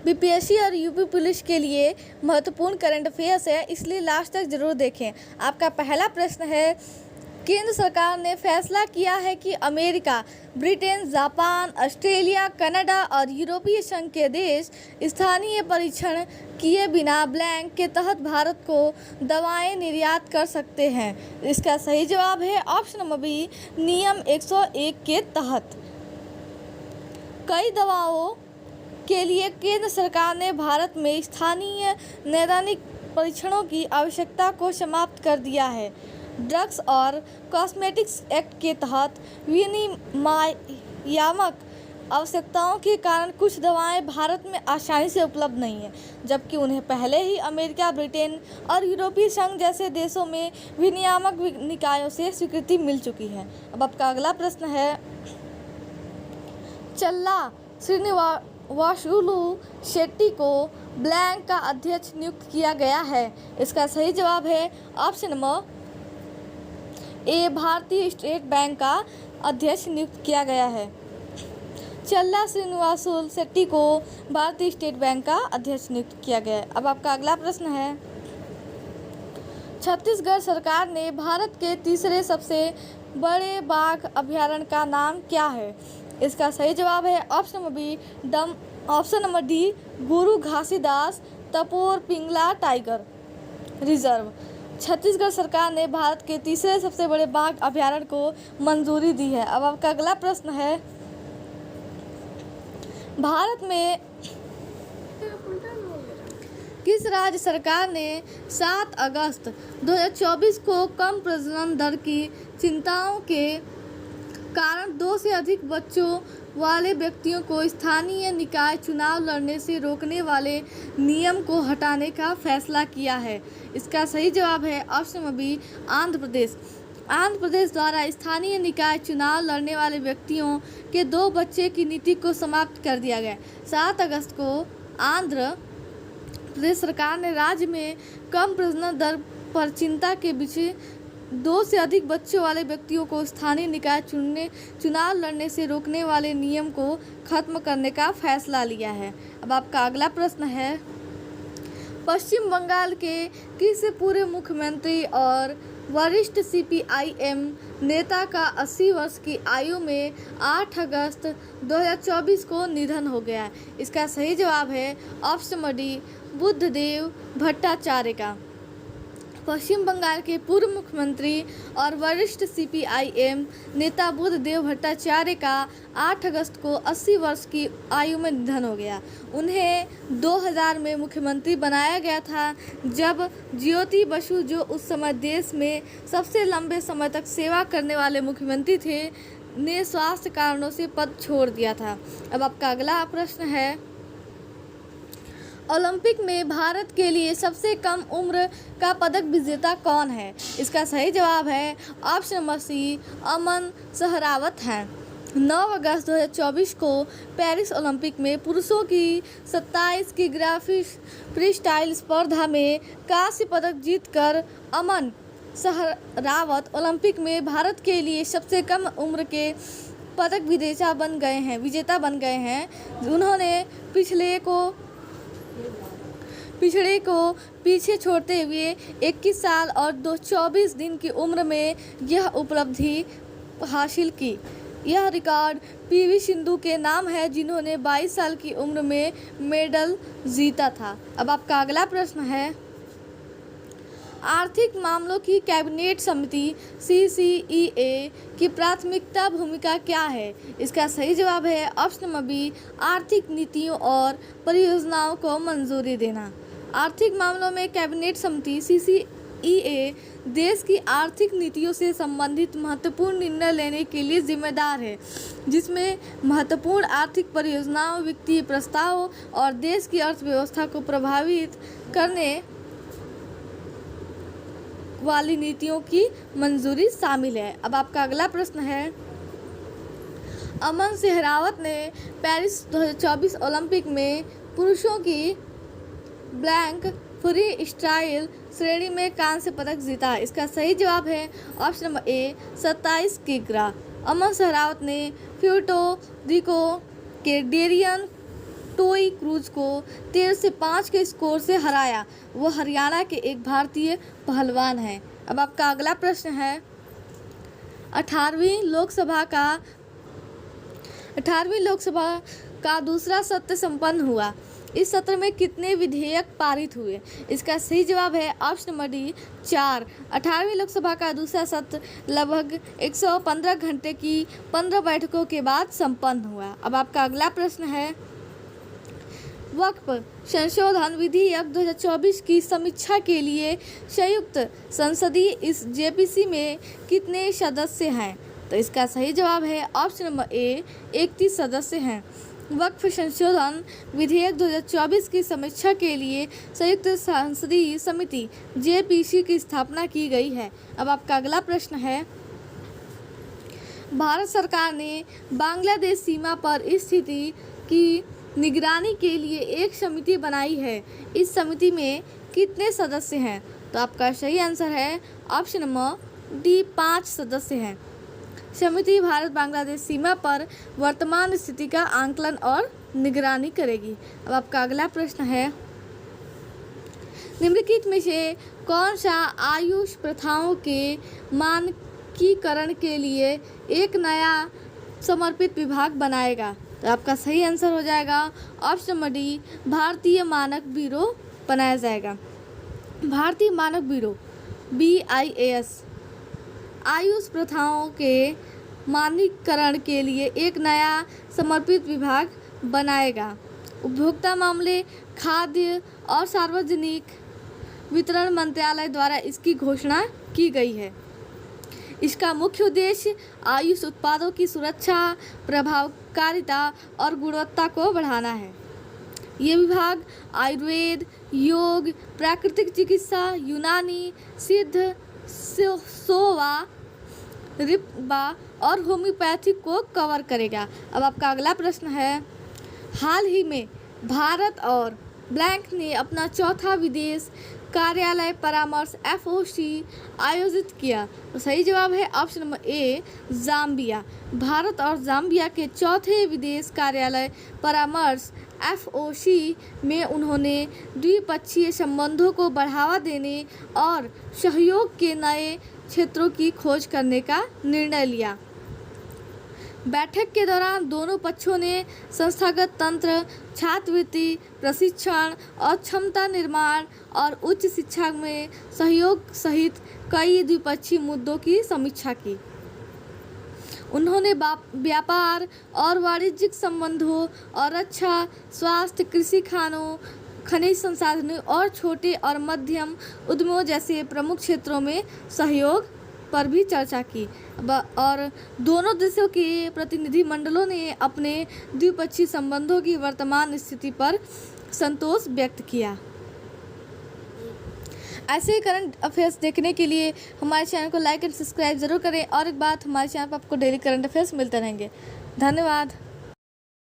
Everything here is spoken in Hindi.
बीपीएससी और यूपी पुलिस के लिए महत्वपूर्ण करंट अफेयर्स है, इसलिए लास्ट तक जरूर देखें। आपका पहला प्रश्न है, केंद्र सरकार ने फैसला किया है कि America, Britain, Japan, Australia, Canada और यूरोपीय संघ के देश स्थानीय परीक्षण किए बिना ब्लैंक के तहत भारत को दवाएं निर्यात कर सकते हैं। इसका सही जवाब है ऑप्शन नंबर बी, नियम 101 के तहत। कई दवाओं के लिए केंद्र सरकार ने भारत में स्थानीय नैदानिक परीक्षणों की आवश्यकता को समाप्त कर दिया है। ड्रग्स और कॉस्मेटिक्स एक्ट के तहत विनियामक आवश्यकताओं के कारण कुछ दवाएं भारत में आसानी से उपलब्ध नहीं हैं, जबकि उन्हें पहले ही अमेरिका, ब्रिटेन और यूरोपीय संघ जैसे देशों में विनियामक निकायों से स्वीकृति मिल चुकी है। अब आपका अगला प्रश्न है, चल्ला श्रीनिवासुलु शेट्टी को ब्लैंक का अध्यक्ष नियुक्त किया गया है। इसका सही जवाब है ऑप्शन नंबर ए, भारतीय स्टेट बैंक का अध्यक्ष नियुक्त किया गया है। चल्ला श्रीनिवासुलु शेट्टी को भारतीय स्टेट बैंक का अध्यक्ष नियुक्त किया गया है। अब आपका अगला प्रश्न है, छत्तीसगढ़ सरकार ने भारत के तीसरे सबसे बड़े बाघ अभयारण्य का नाम क्या है? इसका सही जवाब है ऑप्शन नंबर डी, गुरु घासीदास तपोर पिंगला टाइगर रिजर्व। छत्तीसगढ़ सरकार ने भारत के तीसरे सबसे बड़े बाघ अभयारण्य को मंजूरी दी है। अब आपका अगला प्रश्न है, भारत में किस राज्य सरकार ने 7 अगस्त 2024 को कम प्रजनन दर की चिंताओं के कारण 2 से अधिक बच्चों वाले व्यक्तियों को स्थानीय निकाय चुनाव लड़ने से रोकने वाले नियम को हटाने का फैसला किया है? इसका सही जवाब है option number B, Andhra Pradesh. Andhra Pradesh द्वारा स्थानीय निकाय चुनाव लड़ने वाले व्यक्तियों के 2 बच्चे की नीति को समाप्त कर दिया गया। 7 अगस्त को आंध्र प्रदेश सरकार ने राज्य में कम प्रजनन दर पर चिंता के बीच 2 से अधिक बच्चों वाले व्यक्तियों को स्थानीय निकाय चुनाव लड़ने से रोकने वाले नियम को खत्म करने का फैसला लिया है। अब आपका अगला प्रश्न है, पश्चिम बंगाल के किस पूर्व मुख्यमंत्री और वरिष्ठ सीपीआईएम नेता का 80 वर्ष की आयु में 8 अगस्त 2024 को निधन हो गया? इसका सही जवाब है option number D, Buddhadeb Bhattacharya का। पश्चिम बंगाल के पूर्व मुख्यमंत्री और वरिष्ठ सीपीआईएम नेता बुद्धदेव भट्टाचार्य का 8 अगस्त को 80 वर्ष की आयु में निधन हो गया। उन्हें 2000 में मुख्यमंत्री बनाया गया था, जब ज्योति बसु, जो उस समय देश में सबसे लंबे समय तक सेवा करने वाले मुख्यमंत्री थे, ने स्वास्थ्य कारणों से पद छोड़ दिया था। अब आपका अगला प्रश्न है, ओलंपिक में भारत के लिए सबसे कम उम्र का पदक विजेता कौन है? इसका सही जवाब है ऑप्शन नंबर सी, अमन सहरावत हैं। 9 अगस्त 2024 को पेरिस ओलंपिक में पुरुषों की 27 की फ्री स्टाइल स्पर्धा में कांस्य पदक जीतकर अमन सहरावत ओलंपिक में भारत के लिए सबसे कम उम्र के पदक विजेता बन गए हैं। उन्होंने पिछड़े को पीछे छोड़ते हुए 21 साल और 24 दिन की उम्र में यह उपलब्धि हासिल की। यह रिकॉर्ड पीवी सिंधु के नाम है, जिन्होंने 22 साल की उम्र में मेडल जीता था। अब आपका अगला प्रश्न है, आर्थिक मामलों की कैबिनेट समिति CCEA की प्राथमिकता भूमिका क्या है? इसका सही जवाब है ऑप्शन नंबर बी, आर्थिक नीतियों और परियोजनाओं को मंजूरी देना। आर्थिक मामलों में कैबिनेट समिति CCEA देश की आर्थिक नीतियों से संबंधित महत्वपूर्ण निर्णय लेने के लिए जिम्मेदार है, जिसमें महत्वपूर्ण आर्थिक परियोजनाओं, वित्तीय प्रस्तावों और देश की अर्थव्यवस्था को प्रभावित करने वाली नीतियों की मंजूरी शामिल है। अब आपका अगला प्रश्न है, अमन सहरावत ने पेरिस 2024 ओलंपिक में पुरुषों की ब्लैंक फ्री स्टाइल श्रेणी में कांस्य पदक जीता। इसका सही जवाब है ऑप्शन नंबर ए, 27 किग्रा। अमन सहरावत ने प्यूर्टो रिको के डेरियन टोई क्रूज को 13 से 5 के स्कोर से हराया। वो हरियाणा के एक भारतीय पहलवान हैं। अब आपका अगला प्रश्न है 18वीं लोकसभा का दूसरा सत्र संपन्न हुआ। इस सत्र में कितने विधेयक पारित हुए? इसका सही जवाब है ऑप्शन नंबर डी 4। 18वीं लोकसभा का दूसरा सत्र लगभग 115 घंटे की 15 बैठकों के बाद संपन्न हुआ। अब आपका अगला प्रश्न है वक्फ संशोधन विधेयक 2024 की समीक्षा के लिए संयुक्त संसदीय इस जेपीसी में कितने सदस्य हैं? तो इसका सही जवाब है ऑप्शन नंबर ए 31 सदस्य हैं। वक्फ संशोधन विधेयक 2024 की समीक्षा के लिए संयुक्त संसदीय समिति जेपीसी की स्थापना की गई है। अब आपका अगला प्रश्न है भारत सरकार ने बांग्लादेश सीमा पर स्थिति की निगरानी के लिए एक समिति बनाई है। इस समिति में कितने सदस्य हैं? तो आपका सही आंसर है ऑप्शन नंबर डी 5 सदस्य हैं। समिति भारत बांग्लादेश सीमा पर वर्तमान स्थिति का आंकलन और निगरानी करेगी। अब आपका अगला प्रश्न है निम्नलिखित में से कौन सा आयुष प्रथाओं के मानकीकरण के लिए एक नया समर्पित विभाग बनाएगा? तो आपका सही आंसर हो जाएगा ऑप्शन नंबर डी भारतीय मानक ब्यूरो बनाया जाएगा। भारतीय मानक ब्यूरो BIAS आयुष प्रथाओं के मानकीकरण के लिए एक नया समर्पित विभाग बनाएगा। उपभोक्ता मामले, खाद्य और सार्वजनिक वितरण मंत्रालय द्वारा इसकी घोषणा की गई है। इसका मुख्य उद्देश्य आयुष उत्पादों की सुरक्षा, प्रभावकारिता और गुणवत्ता को बढ़ाना है। ये विभाग आयुर्वेद, योग, प्राकृतिक चिकित्सा, यूनानी, सिद्ध, सोवा, रिप्बा और होम्योपैथिक को कवर करेगा। अब आपका अगला प्रश्न है हाल ही में भारत और ब्लैंक ने अपना चौथा विदेश कार्यालय परामर्श FOC आयोजित किया। तो सही जवाब है option number A Zambia. Bharat और जाम्बिया के चौथे विदेश कार्यालय परामर्श FOC में उन्होंने द्विपक्षीय संबंधों को बढ़ावा देने और सहयोग के नए क्षेत्रों की खोज करने का निर्णय लिया। बैठक के दौरान दोनों पक्षों ने संस्थागत तंत्र, छात्रवृत्ति, प्रशिक्षण और क्षमता निर्माण और उच्च शिक्षा में सहयोग सहित कई द्विपक्षीय मुद्दों की समीक्षा की। उन्होंने व्यापार और वाणिज्यिक संबंधों और रक्षा, स्वास्थ्य, कृषि, खानों, खनिज संसाधनों और छोटे और मध्यम उद्यमों जैसे प्रमुख क्षेत्रों में सहयोग पर भी चर्चा की। और दोनों देशों के प्रतिनिधिमंडलों ने अपने द्विपक्षीय संबंधों की वर्तमान स्थिति पर संतोष व्यक्त किया। ऐसे ही करंट अफेयर्स देखने के लिए हमारे चैनल को लाइक एंड सब्सक्राइब जरूर करें। और एक बात, हमारे चैनल पर आपको डेली करंट अफेयर्स मिलते रहेंगे। धन्यवाद।